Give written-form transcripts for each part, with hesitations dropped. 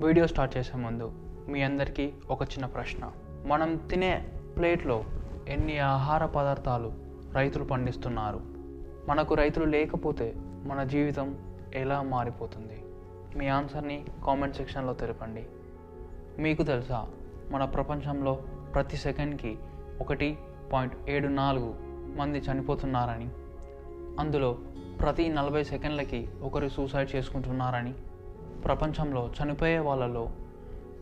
Video start చేసే ముందు మీ అందరికీ ఒక చిన్న ప్రశ్న. మనం తినే ప్లేట్లో ఎన్ని ఆహార పదార్థాలు రైతులు పండిస్తున్నారు? మనకు రైతులు లేకపోతే మన జీవితం ఎలా మారిపోతుంది? మీ ఆన్సర్ని కామెంట్ సెక్షన్లో తెలపండి. మీకు తెలుసా, మన ప్రపంచంలో ప్రతి సెకండ్కి 1.74 మంది చనిపోతున్నారని, అందులో ప్రతి 40 సెకండ్లకి ఒకరు సూసైడ్ చేసుకుంటున్నారని, ప్రపంచంలో చనిపోయే వాళ్ళలో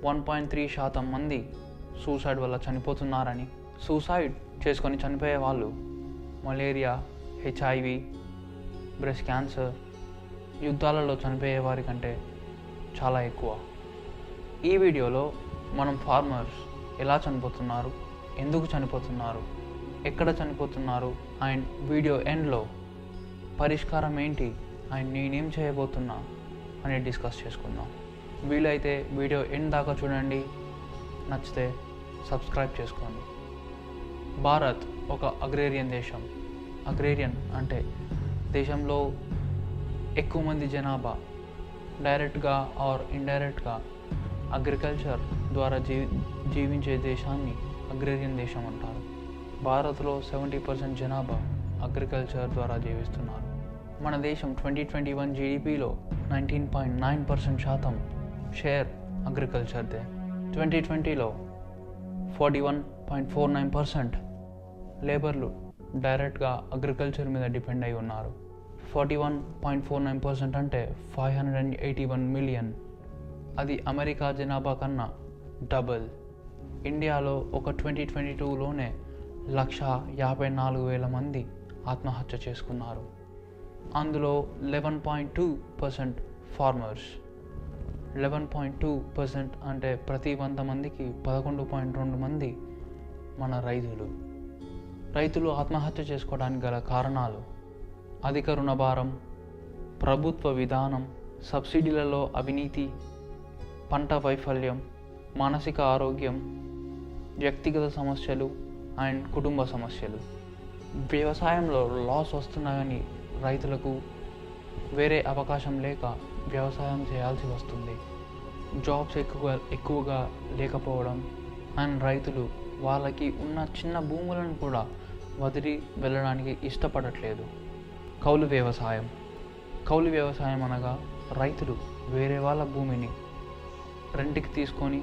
1.3% మంది సూసైడ్ వల్ల చనిపోతున్నారని, సూసైడ్ చేసుకొని చనిపోయే వాళ్ళు మలేరియా, HIV, బ్రెస్ట్ క్యాన్సర్, యుద్ధాలలో చనిపోయే వారి కంటే చాలా ఎక్కువ. ఈ వీడియోలో మనం ఫార్మర్స్ ఎలా చనిపోతున్నారు, ఎందుకు చనిపోతున్నారు, ఎక్కడ చనిపోతున్నారు అండ్ వీడియో ఎండ్లో పరిష్కారం ఏంటి అండ్ నేనేం చేయబోతున్నా అని డిస్కస్ చేసుకుందాం. వీలైతే వీడియో ఎండ్ దాకా చూడండి. నచ్చితే సబ్స్క్రైబ్ చేసుకోండి. భారత్ ఒక అగ్రేరియన్ దేశం. అగ్రేరియన్ అంటే దేశంలో ఎక్కువ మంది జనాభా డైరెక్ట్గా ఆర్ ఇండైరెక్ట్గా అగ్రికల్చర్ ద్వారా జీవించే దేశాన్ని అగ్రేరియన్ దేశం అంటారు. భారత్లో 70% జనాభా అగ్రికల్చర్ ద్వారా జీవిస్తున్నారు. మన దేశం 2021 జీడిపిలో 19.9% షేర్ అగ్రికల్చర్దే. 2020లో 41.49% లేబర్లు డైరెక్ట్గా అగ్రికల్చర్ మీద డిపెండ్ అయి ఉన్నారు. 41.49% అంటే 581 మిలియన్. అది అమెరికా జనాభా కన్నా డబుల్. ఇండియాలో ఒక 2022లోనే 154,000 మంది ఆత్మహత్య చేసుకున్నారు. అందులో 11.2% ఫార్మర్స్. 11.2% అంటే ప్రతి 100 మందికి 11.2 మంది మన రైతులు. రైతులు ఆత్మహత్య చేసుకోవడానికి గల కారణాలు: అధిక రుణభారం, ప్రభుత్వ విధానం, సబ్సిడీలలో అవినీతి, పంట వైఫల్యం, మానసిక ఆరోగ్యం, వ్యక్తిగత సమస్యలు అండ్ కుటుంబ సమస్యలు. వ్యవసాయంలో లాస్ వస్తున్నా కానీ రైతులకు వేరే అవకాశం లేక వ్యవసాయం చేయాల్సి వస్తుంది. జాబ్స్ ఎక్కువగా లేకపోవడం అండ్ రైతులు వాళ్ళకి ఉన్న చిన్న భూములను కూడా వదిలి వెళ్ళడానికి ఇష్టపడట్లేదు. కౌలు వ్యవసాయం. కౌలు వ్యవసాయం అనగా రైతులు వేరే వాళ్ళ భూమిని రెంట్కి తీసుకొని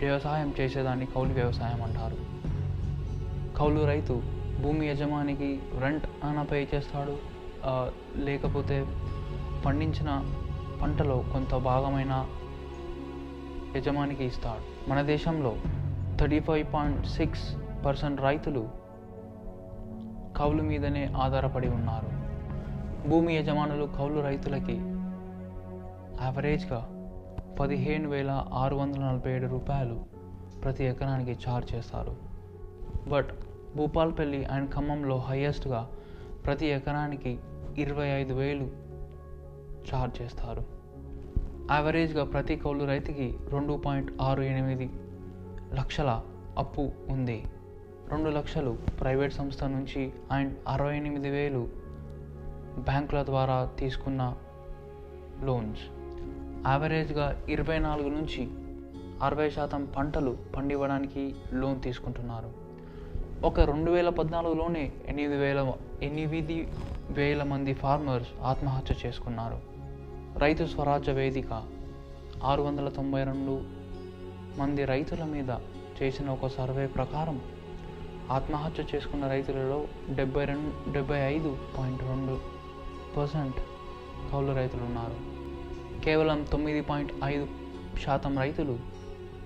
వ్యవసాయం చేసేదాన్ని కౌలు వ్యవసాయం అంటారు. కౌలు రైతు భూమి యజమానికి రెంట్ అయినా పే చేస్తాడు, లేకపోతే పండించిన పంటలో కొంత భాగమైన యజమానికి ఇస్తాడు. మన దేశంలో 35.6% రైతులు కౌలు మీదనే ఆధారపడి ఉన్నారు. భూమి యజమానులు కౌలు రైతులకి యావరేజ్గా 15,647 రూపాయలు ప్రతి ఎకరానికి ఛార్జ్ చేస్తారు. బట్ భూపాల్పల్లి అండ్ ఖమ్మంలో హయ్యెస్ట్గా ప్రతి ఎకరానికి 25,000 ఛార్జ్ చేస్తారు. యావరేజ్గా ప్రతి కౌలు రైతుకి 2.68 లక్షల అప్పు ఉంది. 2 లక్షలు ప్రైవేట్ సంస్థ నుంచి అండ్ 68,000 బ్యాంకుల ద్వారా తీసుకున్న లోన్స్. యావరేజ్గా 24 నుంచి 60% పంటలు పండివ్వడానికి లోన్ తీసుకుంటున్నారు. ఒక 2014లోనే 8,000 మంది ఫార్మర్స్ ఆత్మహత్య చేసుకున్నారు. రైతు స్వరాజ్య వేదిక 692 మంది రైతుల మీద చేసిన ఒక సర్వే ప్రకారం ఆత్మహత్య చేసుకున్న రైతులలో 75.2% కౌలు రైతులు ఉన్నారు. కేవలం 9.5% రైతులు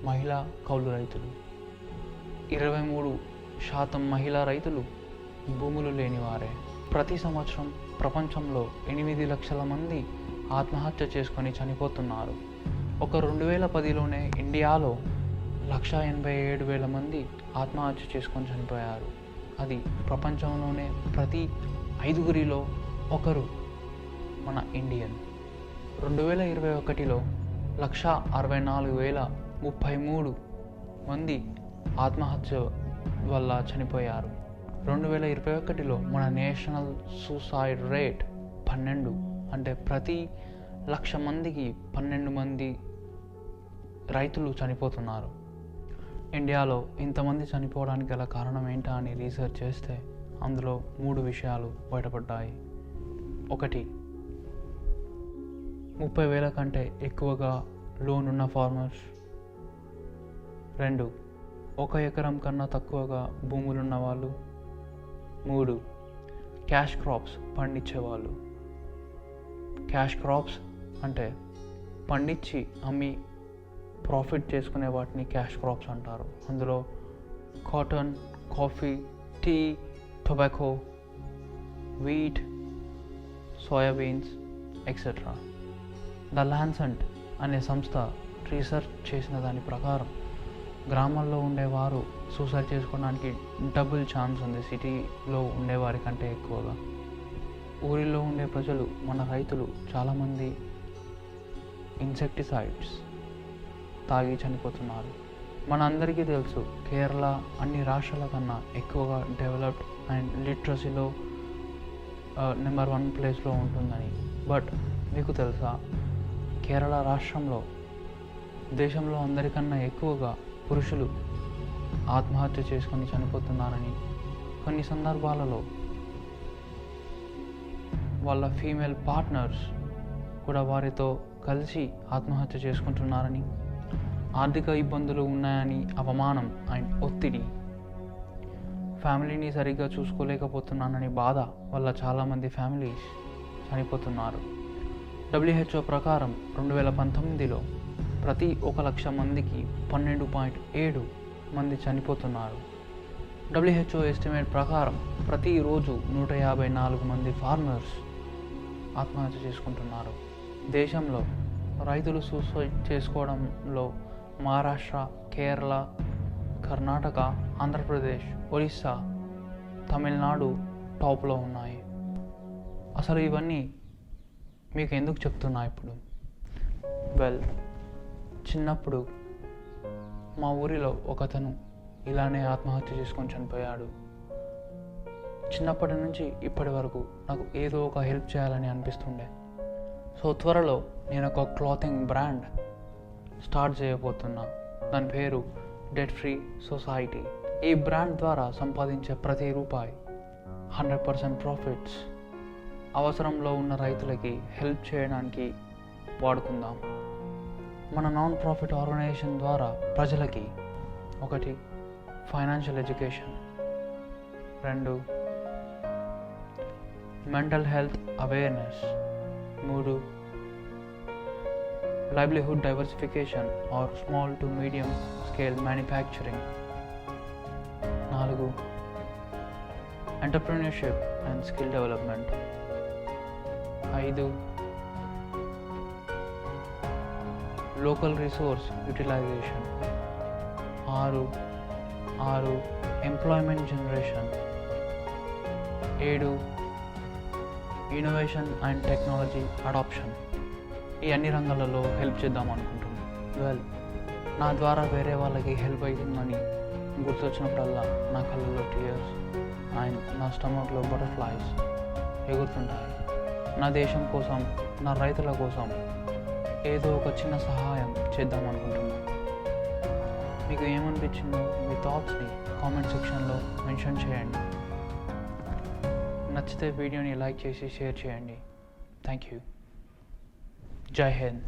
మహిళా కౌలు రైతులు. 23% మహిళా రైతులు భూములు లేనివారే. ప్రతి సంవత్సరం ప్రపంచంలో 8 లక్షల మంది ఆత్మహత్య చేసుకొని చనిపోతున్నారు. ఒక 2010లోనే ఇండియాలో 187,000 మంది ఆత్మహత్య చేసుకొని చనిపోయారు. అది ప్రపంచంలోనే ప్రతి 5గురిలో ఒకరు మన ఇండియన్. 2021లో 164,033 మంది ఆత్మహత్య వల్ల చనిపోయారు. 2021లో మన నేషనల్ సూసైడ్ రేట్ 12, అంటే ప్రతి 1,00,000 మందికి 12 మంది రైతులు చనిపోతున్నారు. ఇండియాలో ఇంతమంది చనిపోవడానికి గల కారణం ఏంటా అని రీసెర్చ్ చేస్తే అందులో 3 విషయాలు బయటపడ్డాయి. 1, 30,000 కంటే ఎక్కువగా లోన్ ఉన్న ఫార్మర్స్. 2, 1 ఎకరం కన్నా తక్కువగా భూములున్న వాళ్ళు. 3, క్యాష్ క్రాప్స్ పండించేవాళ్ళు. క్యాష్ క్రాప్స్ అంటే పండించి అమ్మి ప్రాఫిట్ చేసుకునే వాటిని క్యాష్ క్రాప్స్ అంటారు. అందులో cotton, coffee, tea, tobacco, wheat, soybeans etcetera. The Lancet అనే సంస్థ రీసెర్చ్ చేసిన దాని ప్రకారం గ్రామాల్లో ఉండేవారు సూసైడ్ చేసుకోవడానికి డబుల్ ఛాన్స్ ఉంది సిటీలో ఉండేవారి కంటే ఎక్కువగా. ఊరిలో ఉండే ప్రజలు, మన రైతులు చాలామంది ఇన్సెక్టిసైడ్స్ తాగి చనిపోతున్నారు. మనందరికీ తెలుసు కేరళ అన్ని రాష్ట్రాల కన్నా ఎక్కువగా డెవలప్డ్ అండ్ లిటరసీలో నెంబర్ 1 ప్లేస్లో ఉంటుందని. బట్ మీకు తెలుసా, కేరళ రాష్ట్రంలో దేశంలో అందరికన్నా ఎక్కువగా పురుషులు ఆత్మహత్య చేసుకొని చనిపోతున్నారని, కొన్ని సందర్భాలలో వాళ్ళ ఫీమేల్ పార్ట్నర్స్ కూడా వారితో కలిసి ఆత్మహత్య చేసుకుంటున్నారని, ఆర్థిక ఇబ్బందులు ఉన్నాయని, అవమానం అండ్ ఒత్తిడి, ఫ్యామిలీని సరిగ్గా చూసుకోలేకపోతున్నానని బాధ వల్ల చాలామంది ఫ్యామిలీస్ చనిపోతున్నారు. WHO ప్రకారం 2019లో ప్రతి 1,00,000 మందికి 12.7 మంది చనిపోతున్నారు. WHO ఎస్టిమేట్ ప్రకారం ప్రతిరోజు 154 మంది ఫార్మర్స్ ఆత్మహత్య చేసుకుంటున్నారు. దేశంలో రైతులు సూసైడ్ చేసుకోవడంలో మహారాష్ట్ర, కేరళ, కర్ణాటక, ఆంధ్రప్రదేశ్, ఒరిస్సా, తమిళనాడు టాప్లో ఉన్నాయి. అసలు ఇవన్నీ మీకు ఎందుకు చెప్తున్నా ఇప్పుడు? చిన్నప్పుడు మా ఊరిలో ఒకతను ఇలానే ఆత్మహత్య చేసుకొని చనిపోయాడు. చిన్నప్పటి నుంచి ఇప్పటి వరకు నాకు ఏదో ఒక హెల్ప్ చేయాలని అనిపిస్తుండే. సో త్వరలో నేను ఒక క్లాతింగ్ బ్రాండ్ స్టార్ట్ చేయబోతున్నా. దాని పేరు డెట్ ఫ్రీ సొసైటీ. ఈ బ్రాండ్ ద్వారా సంపాదించే ప్రతి రూపాయి 100% ప్రాఫిట్స్ అవసరంలో ఉన్న రైతులకి హెల్ప్ చేయడానికి వాడుకుందాం. మన నాన్ ప్రాఫిట్ ఆర్గనైజేషన్ ద్వారా ప్రజలకి 1, financial education, 2, mental health awareness, 3, livelihood diversification or small to medium scale manufacturing, 4, entrepreneurship and skill development, 5, local resource utilisation, 6 employment generation, 7 innovation and technology adoption. ఈ అన్ని రంగాలలో హెల్ప్ చేద్దాం అనుకుంటున్నాను. నా ద్వారా వేరే వాళ్ళకి హెల్ప్ అవుతుందని గుర్తొచ్చినప్పుడల్లా నా కళ్ళల్లో టీయర్స్ అండ్ నా స్టమక్లో బటర్ఫ్లైస్ ఎగురుతుంటాయి. నా దేశం కోసం, నా రైతుల కోసం ఏదో ఒక చిన్న సహాయం చేద్దాం అనుకుంటున్నాను. మీకు ఏమనిపించిందో మీ థాట్స్ని కామెంట్ సెక్షన్లో మెన్షన్ చేయండి. నచ్చితే వీడియోని లైక్ చేసి షేర్ చేయండి. Thank you. జై హింద్.